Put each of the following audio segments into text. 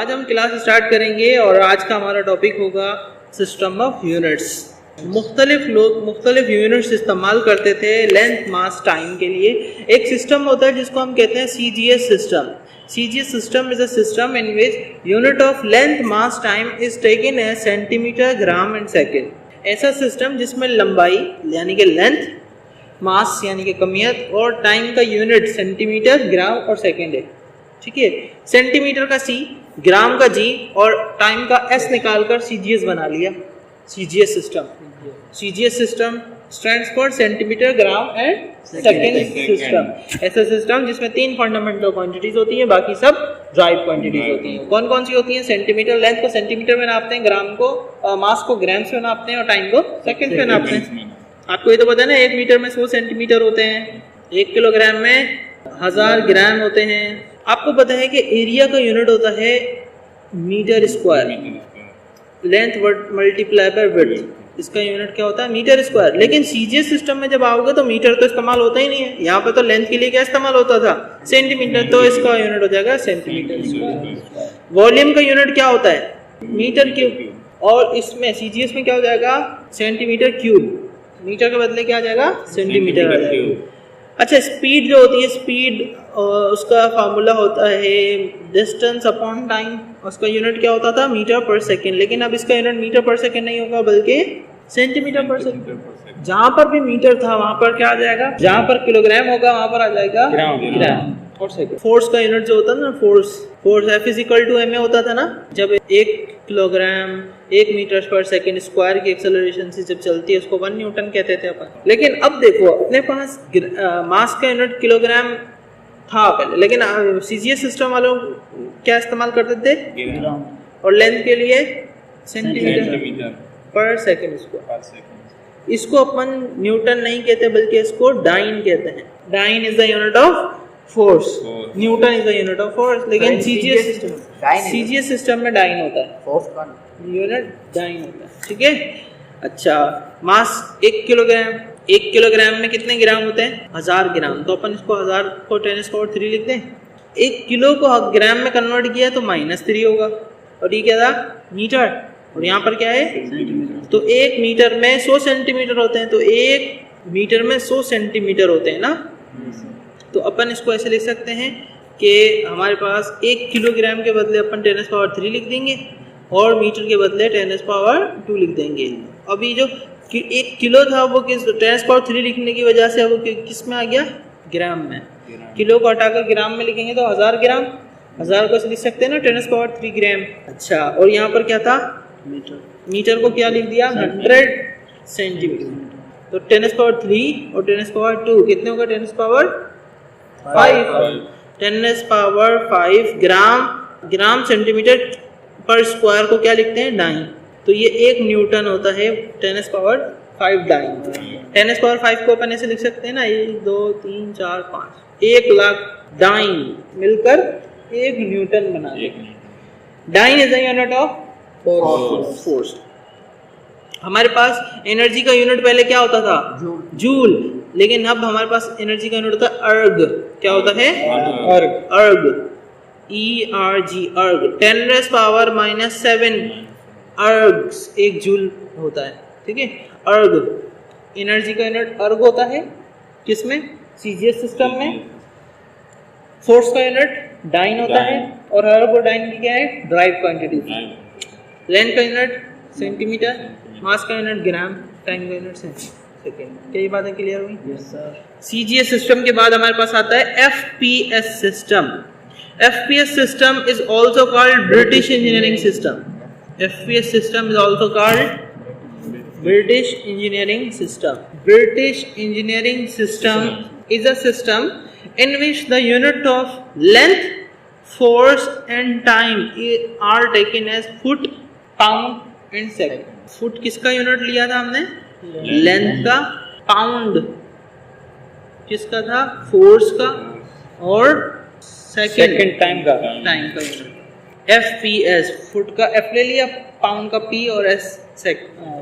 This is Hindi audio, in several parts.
आज हम क्लास स्टार्ट करेंगे और आज का हमारा टॉपिक होगा सिस्टम ऑफ यूनिट्स। मुख्तलिफ लोग मुख्तलिफ यूनिट्स इस्तेमाल करते थे लेंथ मास टाइम के लिए। एक सिस्टम होता है जिसको हम कहते हैं CGS system. CGS system is a system in which unit of length mass time is taken as centimetre, gram and second. ऐसा सिस्टम जिसमें लंबाई यानी कि लेंथ, मास यानी कि कमियत और टाइम का यूनिट सेंटीमीटर, ग्राम और सेकेंड है। ठीक है, सेंटीमीटर का C, ग्राम का G और टाइम का S निकालकर CGS बना लिया। CGS system, CGS system stands for centimetre, gram and second system. ऐसा सिस्टम जिसमें 3 फंडामेंटल क्वांटिटीज होती हैं, बाकी सब ड्राइव क्वांटिटीज होती हैं। कौन कौन सी होती हैं? सेंटीमीटर, लेंथ को सेंटीमीटर में नापते हैं, ग्राम को मास को ग्राम से नापते हैं और टाइम को सेकेंड में नापते हैं। आपको ये तो पता है ना, 1 मीटर में 100 सेंटीमीटर होते हैं, 1 किलोग्राम में 1000 ग्राम होते हैं। आपको पता है कि एरिया का यूनिट होता है metre square, length multiply by width, इसका यूनिट क्या होता है? Metre square. लेकिन CGS सिस्टम में जब आओगे तो मीटर तो इस्तेमाल होता ही नहीं है। यहाँ पे तो लेंथ के लिए क्या इस्तेमाल होता था? सेंटीमीटर, तो इसका यूनिट हो जाएगा सेंटीमीटर स्क्वायर। वॉल्यूम का यूनिट क्या होता है? Metre cube. और इसमें CGS में क्या हो जाएगा? Centimetre cube. मीटर के बदले क्या आ जाएगा? सेंटीमीटर आ जाएगा। अच्छा, स्पीड जो होती है, स्पीड उसका फार्मूला होता है डिस्टेंस अपॉन टाइम। उसका यूनिट क्या होता था? Metre per second. लेकिन अब इसका यूनिट मीटर पर सेकेंड नहीं होगा बल्कि सेंटीमीटर पर सेकेंड। जहाँ पर भी मीटर था वहाँ पर क्या आ जाएगा? जहाँ पर किलोग्राम होगा वहाँ पर आ जाएगा ग्राम और सेकेंड। फोर्स का यूनिट जो होता है ना, force F equal to ma होता था ना। जब 1 kilogram 1 metre per second square की एक्सेलरेशन से जब चलती है उसको 1 न्यूटन कहते थे अपन। लेकिन अब देखो, अपने पास मास का यूनिट किलोग्राम था पहले, लेकिन CGS सिस्टम वालों क्या इस्तेमाल करते थे? ग्राम। और लेंथ के लिए सेंटीमीटर पर सेकेंड स्क्वायर। इसको अपन न्यूटन नहीं कहते बल्कि इसको डाइन कहते हैं। Dyne is the unit of force, newton is the unit of force. लेकिन CGS सिस्टम में डाइन होता है, फोर्स का यूनिट डाइन होता है। ठीक है। अच्छा, मास 1 किलोग्राम में कितने ग्राम होते हैं? 1000 ग्राम। तो अपन इसको 1000 को 10⁻³ लिख दें। 1 किलो को ग्राम में कन्वर्ट किया तो -3 होगा। और ये क्या था? मीटर। और यहाँ पर क्या है? सेंटीमीटर। तो 1 मीटर में 100 सेंटीमीटर होते हैं, तो 1 मीटर में 100 सेंटीमीटर होते हैं ना। तो अपन इसको ऐसे लिख सकते हैं कि हमारे पास 1 किलोग्राम के बदले अपन 10⁻³ लिख देंगे और मीटर के बदले 10⁻² लिख देंगे। अभी जो 1 किलो था वो किस 10⁻³ लिखने की वजह से वो किस में आ गया? ग्राम में। किलो को हटाकर ग्राम में लिखेंगे तो 1000 ग्राम। 1000 को लिख सकते हैं ना 10⁻³ ग्राम। अच्छा, और यहाँ पर क्या था? मीटर। मीटर को क्या लिख दिया? 100 सेंटीमीटर। तो 10⁻³ और 10⁻² कितने होगा? 10⁻5 ग्राम सेंटीमीटर पर स्क्वायर को क्या लिखते हैं? डाइन। तो ये 1 न्यूटन होता है 10⁻5 डाइन। 10⁻5 को अपन ऐसे लिख सकते हैं ना, 1 2 3 4 5, 1 लाख डाइन मिलकर 1 न्यूटन बना देगा। Dyne is the unit of force. हमारे पास एनर्जी का यूनिट पहले क्या होता था? जूल। लेकिन अब हमारे पास एनर्जी का यूनिट होता है अर्ग। क्या होता है? अर्ग, ERG, अर्ग। 10⁻⁻7 अर्ग 1 जूल होता है। ठीक है, अर्ग एनर्जी का यूनिट अर्ग होता है। किसमें? CGS सिस्टम में। फोर्स का यूनिट डाइन होता है और अर्ग और डाइन की क्या है? Drive quantity. लेंथ का यूनिट सेंटीमीटर, मास का यूनिट ग्राम, टाइम का यूनिट सेकेंड। क्या ये बातें क्लियर हुई? Yes sir. CGS सिस्टम के बाद हमारे पास आता है FPS system. FPS system is also called British engineering system. FPS system is also called British engineering system. British engineering system is a system in which the unit of length, force and time are taken as foot, pound and second. Foot किसका यूनिट लिया था हमने? लेंथ का। पाउंड किसका था? फोर्स का। और सेकंड टाइम का यूनिट। FPS फुट का F ले लिया, पाउंड का P और S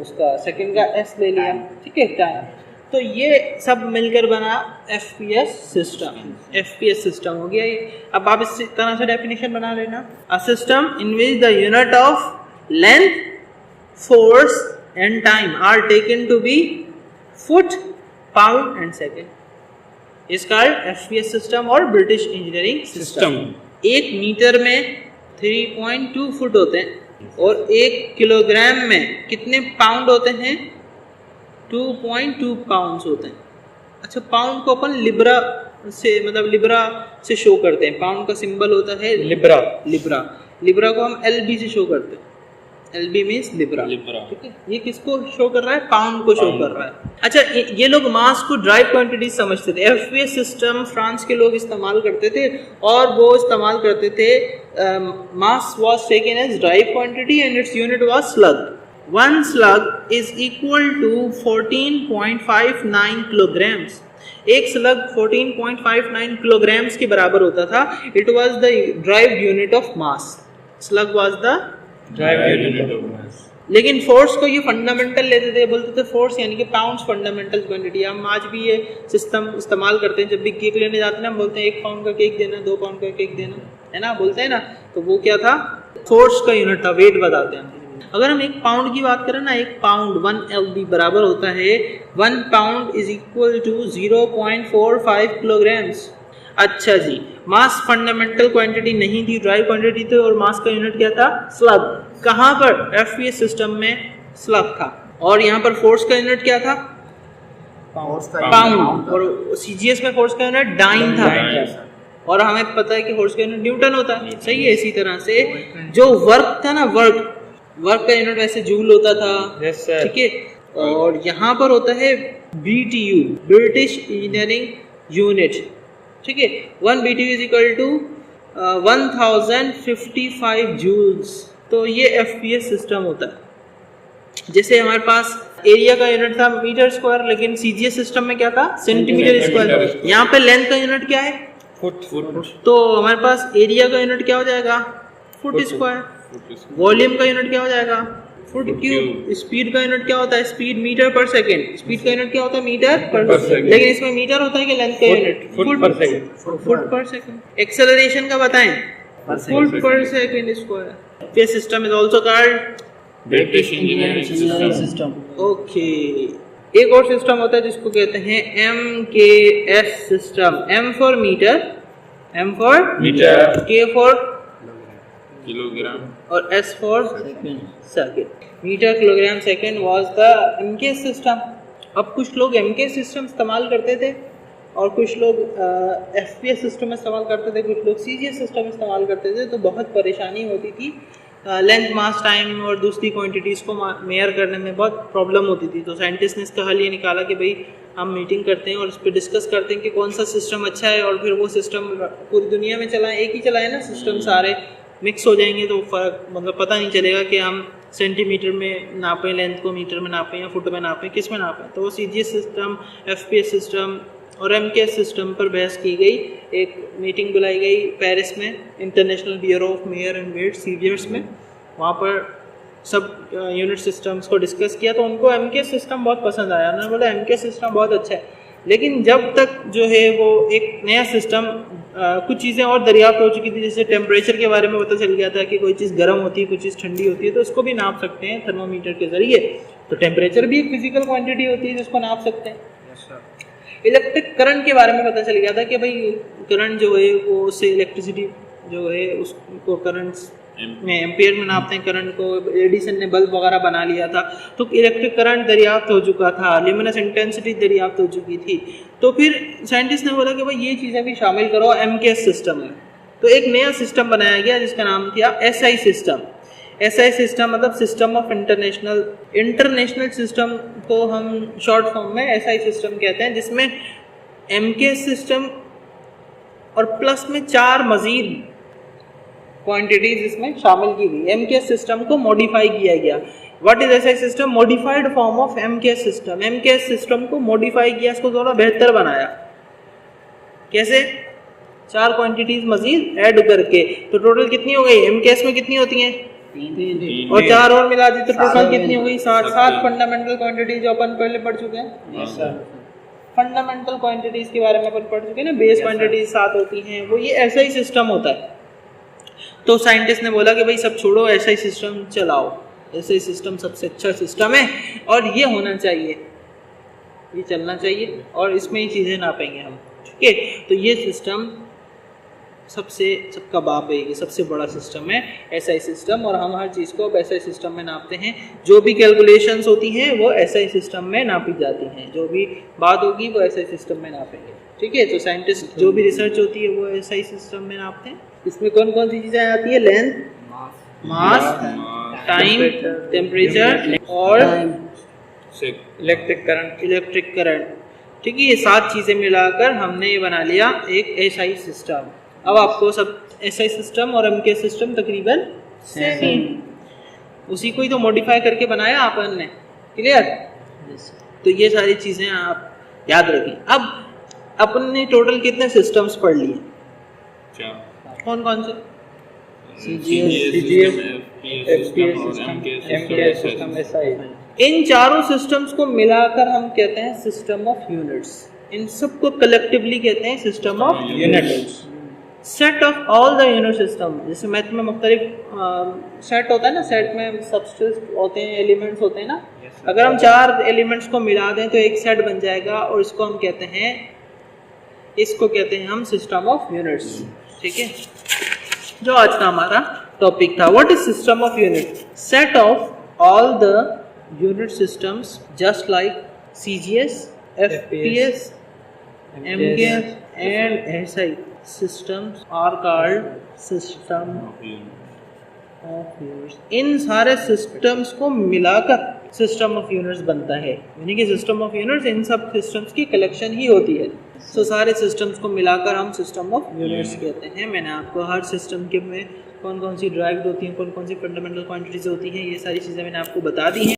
उसका सेकंड का S ले लिया। ठीक है, टाइम। तो ये सब मिलकर बना FPS सिस्टम। FPS सिस्टम हो गया ये। अब आप इस तरह से डेफिनेशन बना लेना, a system in which the unit of length, force and time are taken to be foot, pound and second is called FPS system और ब्रिटिश इंजीनियरिंग सिस्टम। 1 मीटर में 3.2 फुट होते हैं और 1 किलोग्राम में कितने पाउंड होते हैं? 2.2 पाउंड्स होते हैं। अच्छा, पाउंड को अपन लिब्रा से, मतलब लिब्रा से शो करते हैं। पाउंड का सिंबल होता है लिब्रा। लिब्रा को हम LB से शो करते हैं। LB means Libra. ठीक है, ये किसको शो कर रहा है? पाउंड को शो कर रहा है। अच्छा, ये लोग मास को ड्राइव क्वांटिटी समझते थे। FPS सिस्टम फ्रांस के लोग इस्तेमाल करते थे और वो इस्तेमाल करते थे mass was taken as derive quantity and its unit was slug. 1 slug is equal to 14.59 kilograms. एक स्लग 14.59 kilograms के बराबर होता था। It was the derived unit of mass. Slug was the derived unit of mass. लेकिन फोर्स को ये फंडामेंटल लेते थे, बोलते थे फोर्स यानी कि पाउंड्स फंडामेंटल क्वांटिटी। हम आज भी ये सिस्टम इस्तेमाल करते हैं। जब भी केक लेने जाते हैं ना, हम बोलते हैं 1 पाउंड का केक देना, 2 पाउंड का केक देना, है ना, बोलते हैं ना। तो वो क्या था? फोर्स का यूनिट था, वेट बताते हैं। अगर हम 1 पाउंड की बात करें ना, 1 पाउंड 1 LB बराबर होता है 1 pound is equal to 0.45 kilograms. अच्छा जी, मास फंडामेंटल क्वांटिटी नहीं थी, ड्राइव क्वांटिटी थी और मास का यूनिट क्या था? स्लग। कहाँ पर? FPS सिस्टम में स्लग था। और यहाँ पर फोर्स का यूनिट क्या था? पाउंड। और CGS में फोर्स का यूनिट डाइन था। और हमें पता है कि फोर्स का यूनिट न्यूटन होता है। सही है। इसी तरह से जो वर्क था ना, वर्क का यूनिट वैसे जूल होता था। ठीक है। और यहाँ पर होता है BTU, ब्रिटिश इंजीनियरिंग यूनिट। ठीक है। 1 BTU is equal to 1055 joules. तो ये FPS सिस्टम होता है। जैसे हमारे पास एरिया का यूनिट था मीटर स्क्वायर, लेकिन CGS सिस्टम में क्या था? Centimetre square. यहाँ पे लेंथ का यूनिट क्या है? फुट। तो हमारे पास एरिया का यूनिट क्या हो जाएगा? Foot square. वॉल्यूम का यूनिट क्या हो जाएगा? Foot cube. स्पीड का यूनिट क्या होता है? स्पीड मीटर पर सेकंड। स्पीड का यूनिट क्या होता है? मीटर पर सेकंड। लेकिन इसमें मीटर होता है कि लेंथ का unit? Foot per second. Foot per second. Acceleration का बताएं? Foot per second square. This system is also called British engineering system. Okay. एक और सिस्टम होता है जिसको कहते हैं MKS system. M for metre, M for metre, K for kilogram और S for second. Metre, kilogram, second was the MKS system. अब कुछ लोग MKS सिस्टम इस्तेमाल करते थे और कुछ लोग FPS सिस्टम इस्तेमाल करते थे, कुछ लोग CGS सिस्टम इस्तेमाल करते थे। तो बहुत परेशानी होती थी, लेंथ, मास, टाइम और दूसरी क्वांटिटीज़ को मेयर करने में बहुत प्रॉब्लम होती थी। तो साइंटिस्ट ने इसका हल ये निकाला कि भाई हम मीटिंग करते हैं और इस पर डिस्कस करते हैं कि कौन सा सिस्टम अच्छा है, और फिर वो सिस्टम पूरी दुनिया में चलाएं। एक ही चलाएं ना, सिस्टम सारे मिक्स हो जाएंगे तो फर्क, मतलब पता नहीं चलेगा कि हम सेंटीमीटर में नापें, लेंथ को मीटर में नापें या फुट में नापें, किस में नापें। तो वो CGS सिस्टम, FPS सिस्टम और MKS सिस्टम पर बहस की गई। एक मीटिंग बुलाई गई पेरिस में, international bureau of mayor and weight, CBS में। वहाँ पर सब यूनिट सिस्टम्स को डिस्कस किया तो उनको MKS सिस्टम बहुत पसंद आया। उन्होंने बोला MKS सिस्टम बहुत अच्छा है। लेकिन जब तक जो है वो एक नया सिस्टम, कुछ चीज़ें और दरियाफ्त हो चुकी थी, जैसे टेम्परेचर के बारे में पता चल गया था कि कोई चीज़ गर्म होती है, कोई चीज़ ठंडी होती है, तो इसको भी नाप सकते हैं थर्मोमीटर के ज़रिए। तो टेम्परेचर भी एक फिजिकल क्वांटिटी होती है जिसको नाप सकते हैं। इलेक्ट्रिक करंट के बारे में पता चल गया था कि भाई करंट जो है वो उससे इलेक्ट्रिसिटी जो है उसको करंट में एम्पियर में नापते हैं। करंट को एडिसन ने बल्ब वगैरह बना लिया था, तो इलेक्ट्रिक करंट दरियाफ्त हो चुका था, ल्यूमिनस इंटेंसिटी दरियाफ्त हो चुकी थी। तो फिर साइंटिस्ट ने बोला कि भाई ये चीज़ें भी शामिल करो MKS सिस्टम में। तो एक नया सिस्टम बनाया गया जिसका नाम था SI सिस्टम। SI सिस्टम मतलब सिस्टम ऑफ इंटरनेशनल सिस्टम को हम शॉर्ट फॉर्म में SI सिस्टम कहते हैं, जिसमें MKS सिस्टम और प्लस में 4 मजीद क्वांटिटीज इसमें शामिल की गई। MKS सिस्टम को मॉडिफाई किया गया। What is SI system? Modified form of MKS system. MKS system को मॉडिफाई किया, इसको थोड़ा बेहतर बनाया। कैसे? 4 क्वांटिटीज मजीद ऐड करके। तो टोटल कितनी हो गई? MKS में कितनी होती हैं? 3 और 4 और मिला दी तो टोटल कितनी हो गई? 7 फंडामेंटल क्वांटिटीज जो अपन पहले पढ़ चुके हैं। फंडामेंटल क्वांटिटीज के बारे में अपन पढ़ चुके हैं ना, बेस क्वांटिटीज 7 होती हैं, वो ये ऐसा ही सिस्टम होता है। तो साइंटिस्ट ने बोला कि भाई सब छोड़ो, ऐसा ही सिस्टम चलाओ, ऐसा ही सिस्टम सबसे अच्छा सिस्टम है और ये होना चाहिए, ये चलना चाहिए और इसमें ही चीज़ें नापेंगे हम, ठीक है। तो ये सिस्टम सबका बाप है, ये सबसे बड़ा सिस्टम है एसआई सिस्टम, और हम हर चीज़ को अब एसआई सिस्टम में नापते हैं। जो भी कैलकुलेशंस होती हैं वो एसआई सिस्टम में नापी जाती हैं, जो भी बात होगी वो एसआई सिस्टम में नापेंगे, ठीक है। तो साइंटिस्ट जो भी रिसर्च होती है वो एसआई सिस्टम में नापते हैं। इसमें कौन कौन सी चीज़ें आती है? लेंथ, मास, टाइम, टेम्परेचर और इलेक्ट्रिक करंट, ठीक है। ये 7 चीज़ें मिलाकर हमने ये बना लिया एक एसआई सिस्टम। अब आपको सब एसआई सिस्टम और एमके सिस्टम तकरीबन सेम ही, उसी को ही तो मॉडिफाई करके बनाया अपन ने, क्लियर। तो ये सारी चीज़ें आप याद रखें। अब अपन ने टोटल कितने सिस्टम्स पढ़ लिए? कौन कौन से? इन चारों सिस्टम्स को मिलाकर हम कहते हैं सिस्टम ऑफ यूनिट्स। इन सबको कलेक्टिवली कहते हैं system of units. Set of all the unit system, जैसे मैथ में मुख्तलिफ सेट होता है ना, सेट में सबस्ट्रेट होते हैं, एलिमेंट्स होते हैं ना। अगर हम 4 एलिमेंट्स को मिला दें तो एक सेट बन जाएगा और इसको कहते हैं हम सिस्टम ऑफ यूनिट्स, ठीक है। जो आज का हमारा टॉपिक था, what is system of unit? Set of all the unit systems just like CGS, FPS, MKS and SI systems are called system of units। इन सारे सिस्टम्स को मिलाकर सिस्टम ऑफ यूनिट्स बनता है, यानी कि सिस्टम ऑफ यूनिट्स इन सब सिस्टम्स की कलेक्शन ही होती है। तो सारे सिस्टम्स को मिलाकर हम सिस्टम ऑफ यूनिट्स कहते हैं। मैंने आपको हर सिस्टम के में कौन कौन सी ड्राइव्ड होती हैं, कौन कौन सी फंडामेंटल क्वांटिटीज होती हैं, ये सारी चीज़ें मैंने आपको बता दी हैं।